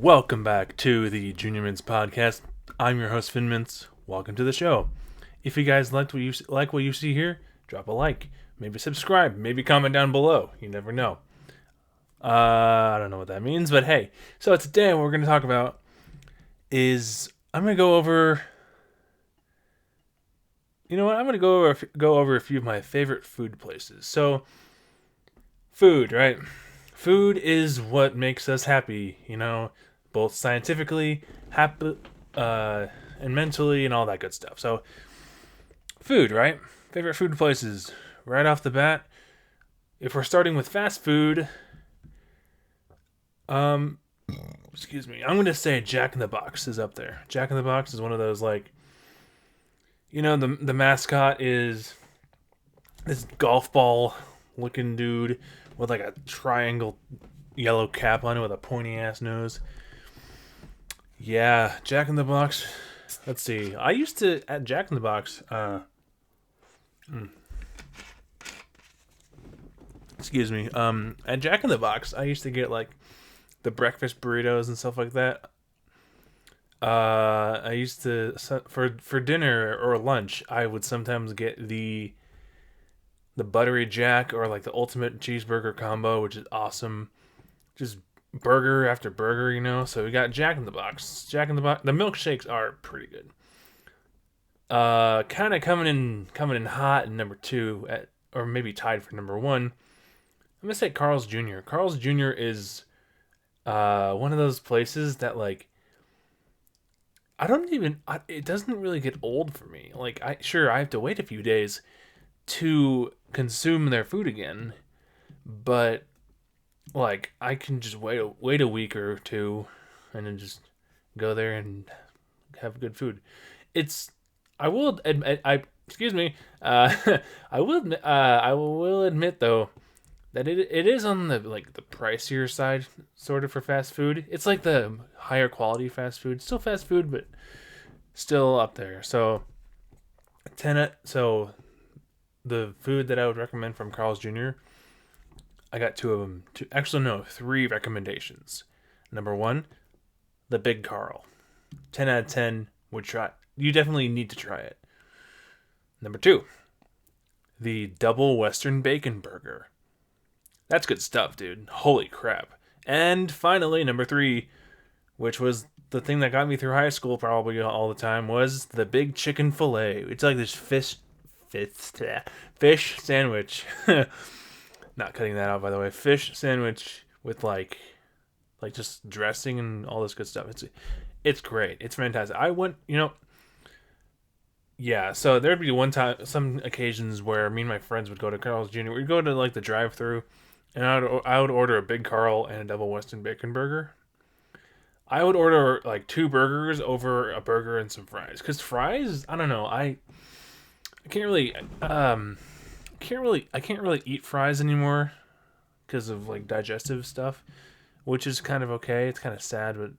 Welcome back to the Junior Mints podcast. I'm your host Finnmints. Welcome to the show. If you guys like what you see here, drop a like, maybe subscribe, maybe comment down below. You never know. I don't know what that means, but hey. So today what we're going to talk about is I'm going to go over. You know what? I'm going to go over a few of my favorite food places. So, food, right? Food is what makes us happy, both scientifically, happy, and mentally, and all that good stuff. So, food, right? Favorite food places. Right off the bat, if we're starting with fast food, excuse me, I'm going to say Jack in the Box is up there. Jack in the Box is one of those, the mascot is this golf ball looking dude with like a triangle yellow cap on it with a pointy ass nose. Yeah, Jack in the Box. Let's see. I used to at Jack in the Box. Excuse me. At Jack in the Box, I used to get like the breakfast burritos and stuff like that. I used to for dinner or lunch. I would sometimes get the buttery jack or like the ultimate cheeseburger combo, which is awesome. Just burger after burger. So we got Jack in the Box. Jack in the Box. The milkshakes are pretty good. Kind of coming in hot in number 2 or maybe tied for number 1. I'm gonna say Carl's Jr. Carl's Jr. is one of those places that like it doesn't really get old for me. Like I have to wait a few days to consume their food again, but like I can just wait a week or two and then just go there and have good food. I will admit I will admit though that it is on the pricier side sort of for fast food. It's like the higher quality fast food, still fast food but still up there. So the food that I would recommend from Carl's Jr., I got 2 of them. 3 recommendations. Number 1, the Big Carl. 10 out of 10 would try. You definitely need to try it. Number 2, the Double Western Bacon Burger. That's good stuff, dude. Holy crap. And finally, number 3, which was the thing that got me through high school probably all the time, was the Big Chicken Filet. It's like this fish sandwich. Not cutting that out, by the way. Fish sandwich with like just dressing and all this good stuff. It's great. It's fantastic. I went, yeah. So there'd be some occasions where me and my friends would go to Carl's Jr. We'd go to like the drive-through, and I would order a Big Carl and a Double Western Bacon Burger. I would order like 2 burgers over a burger and some fries, because fries, I don't know, I can't really eat fries anymore because of like digestive stuff, which is kind of okay. It's kind of sad, but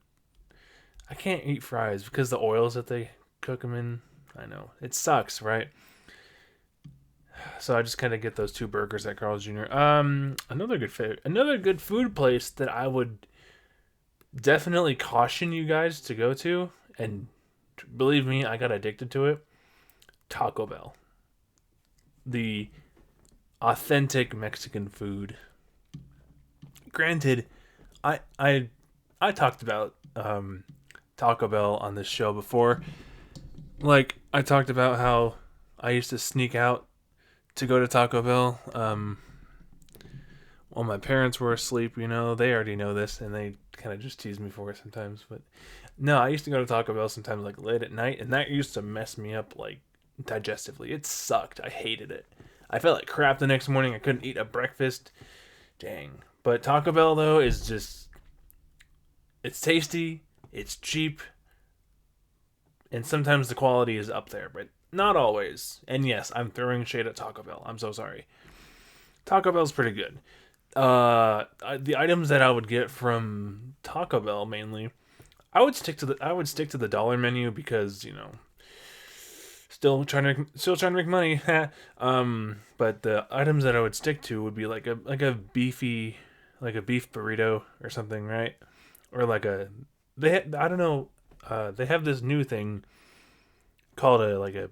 I can't eat fries because the oils that they cook them in. I know it sucks, right? So I just kind of get those 2 burgers at Carl's Jr. Another good food place that I would definitely caution you guys to go to, and believe me, I got addicted to it. Taco Bell. The authentic Mexican food. Granted, I talked about Taco Bell on this show before. Like, I talked about how I used to sneak out to go to Taco Bell while my parents were asleep. They already know this, and they kind of just tease me for it sometimes. But no, I used to go to Taco Bell sometimes like late at night, and that used to mess me up like digestively. It sucked. I hated it. I felt like crap the next morning. I couldn't eat a breakfast. Dang. But Taco Bell though is just, it's tasty, it's cheap, and sometimes the quality is up there, but not always. And yes, I'm throwing shade at Taco Bell. I'm so sorry. Taco Bell's pretty good. The items that I would get from Taco Bell mainly, I would stick to the dollar menu because still trying to make money. But the items that I would stick to would be like a beef burrito or something, right? Or like a I don't know. They have this new thing called a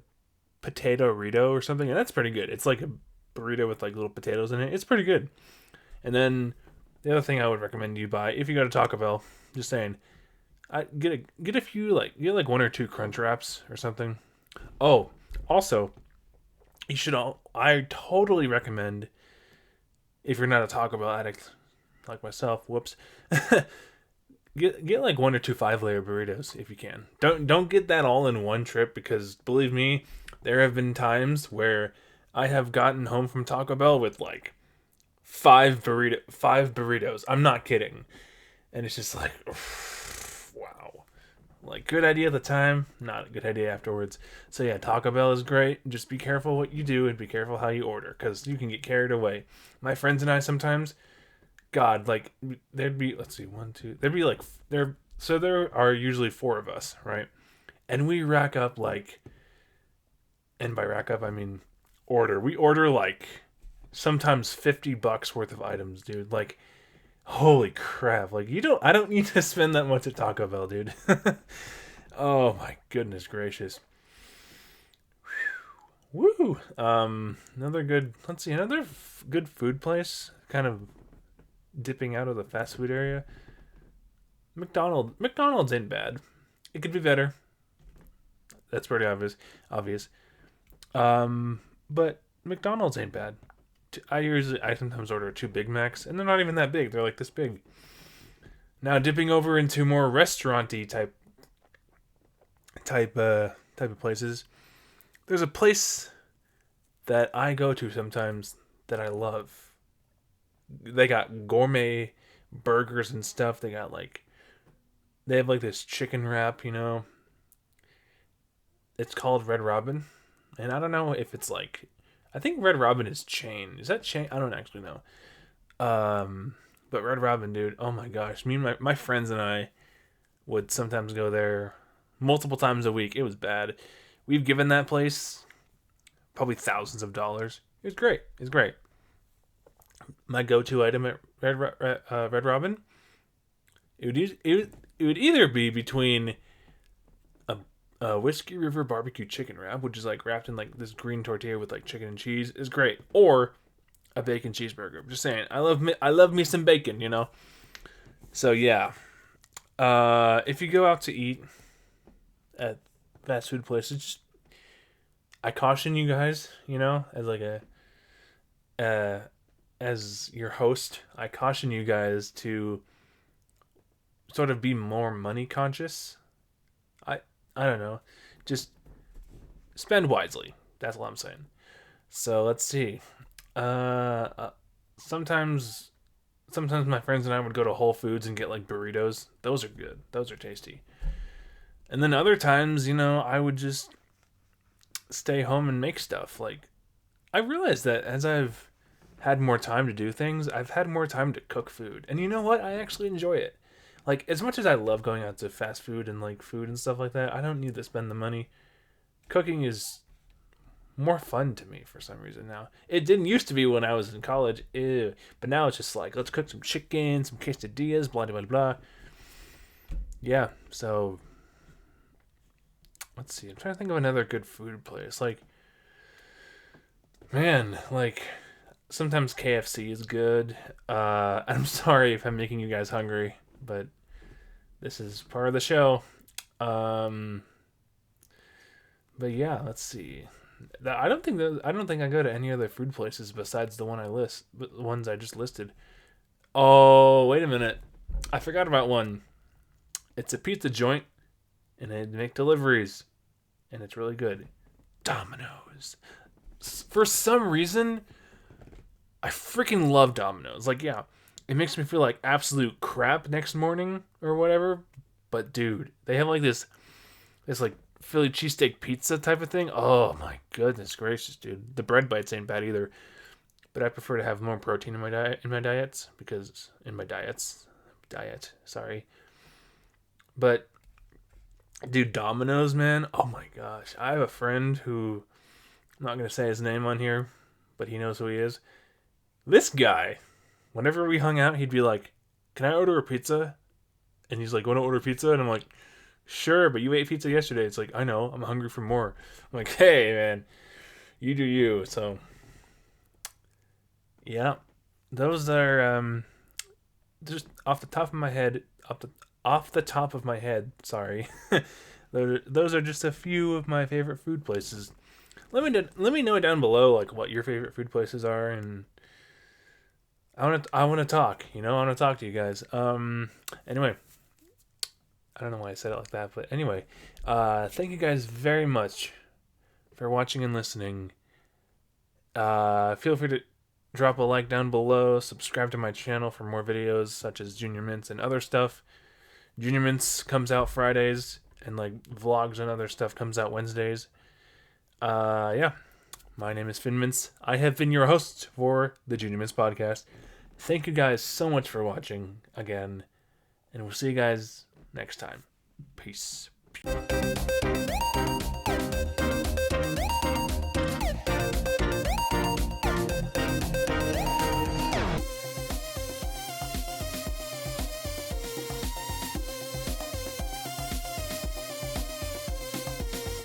potato burrito or something, and that's pretty good. It's like a burrito with like little potatoes in it. It's pretty good. And then the other thing I would recommend you buy if you go to Taco Bell, just saying, I get a few get like one or two crunch wraps or something. Oh, also, you should all. I totally recommend if you're not a Taco Bell addict like myself. Whoops. Get like one or two 5-layer burritos if you can. Don't get that all in one trip because believe me, there have been times where I have gotten home from Taco Bell with like five burritos. I'm not kidding. And it's just like wow. Like good idea at the time, not a good idea afterwards. So yeah, Taco Bell is great. Just be careful what you do and be careful how you order cuz you can get carried away. My friends and I sometimes God, like there'd be let's see, one, two. There'd be like there. So there are usually four of us, right? And we rack up like, and by rack up I mean order. We order like sometimes $50 worth of items, dude. Like, holy crap! Like you don't, I don't need to spend that much at Taco Bell, dude. Oh my goodness gracious. Woo! Another good. Let's see, another good food place. Kind of dipping out of the fast food area. McDonald's ain't bad. It could be better. That's pretty obvious. Obvious. But McDonald's ain't bad. I sometimes order two Big Macs, and they're not even that big. They're like this big. Now dipping over into more restauranty type of places. There's a place that I go to sometimes that I love. They got gourmet burgers and stuff. They have like this chicken wrap, you know. It's called Red Robin, and I don't know if it's like. I think Red Robin is chain. Is that chain? I don't actually know. But Red Robin, dude. Oh my gosh, me and my friends and I would sometimes go there multiple times a week. It was bad. We've given that place probably thousands of dollars. It was great. It's great. My go-to item at Red Robin. It would either be between a Whiskey River barbecue chicken wrap, which is like wrapped in like this green tortilla with like chicken and cheese, is great, or a bacon cheeseburger. I'm just saying, I love me some bacon, you know. So yeah, if you go out to eat at fast food places, I caution you guys, you know, as like uh, as your host, I caution you guys to sort of be more money conscious. I I don't know, just spend wisely. That's all I'm saying. So let's see. Uh, uh sometimes sometimes my friends and I would go to Whole Foods and get like burritos. Those are good. Those are tasty. And then other times, you know, I would just stay home and make stuff. Like I realized that as I've had more time to do things, I've had more time to cook food. And you know what? I actually enjoy it. Like as much as I love going out to fast food and like food and stuff like that, I don't need to spend the money. Cooking is more fun to me for some reason now. It didn't used to be when I was in college, ew. But now it's just like let's cook some chicken, some quesadillas, blah blah blah. Yeah, so let's see. I'm trying to think of another good food place. Like man, like sometimes KFC is good. I'm sorry if I'm making you guys hungry, but this is part of the show. Um, but yeah, let's see. I don't think I go to any other food places besides the ones I just listed. Oh, wait a minute. I forgot about one. It's a pizza joint and they make deliveries and it's really good. Domino's. For some reason, I freaking love Domino's. Like, yeah, it makes me feel like absolute crap next morning or whatever. But dude, they have like this like Philly cheesesteak pizza type of thing. Oh my goodness gracious, dude. The bread bites ain't bad either. But I prefer to have more protein in my diets because in my diet, sorry. But dude, Domino's, man. Oh my gosh. I have a friend who I'm not gonna say his name on here, but he knows who he is. This guy, whenever we hung out, he'd be like, "Can I order a pizza?" And he's like, want to order pizza? And I'm like, sure, but you ate pizza yesterday. It's like, I know, I'm hungry for more. I'm like, hey, man, you do you. So, yeah, those are just off the top of my head, off the top of my head. Sorry, those are just a few of my favorite food places. Let me know down below like what your favorite food places are, and I want to talk. I want to talk to you guys. Anyway, I don't know why I said it like that, but anyway, thank you guys very much for watching and listening. Feel free to drop a like down below, subscribe to my channel for more videos such as Junior Mints and other stuff. Junior Mints comes out Fridays, and like vlogs and other stuff comes out Wednesdays. Yeah. My name is Finnmints. I have been your host for the Junior Mints podcast. Thank you guys so much for watching again, and we'll see you guys next time. Peace.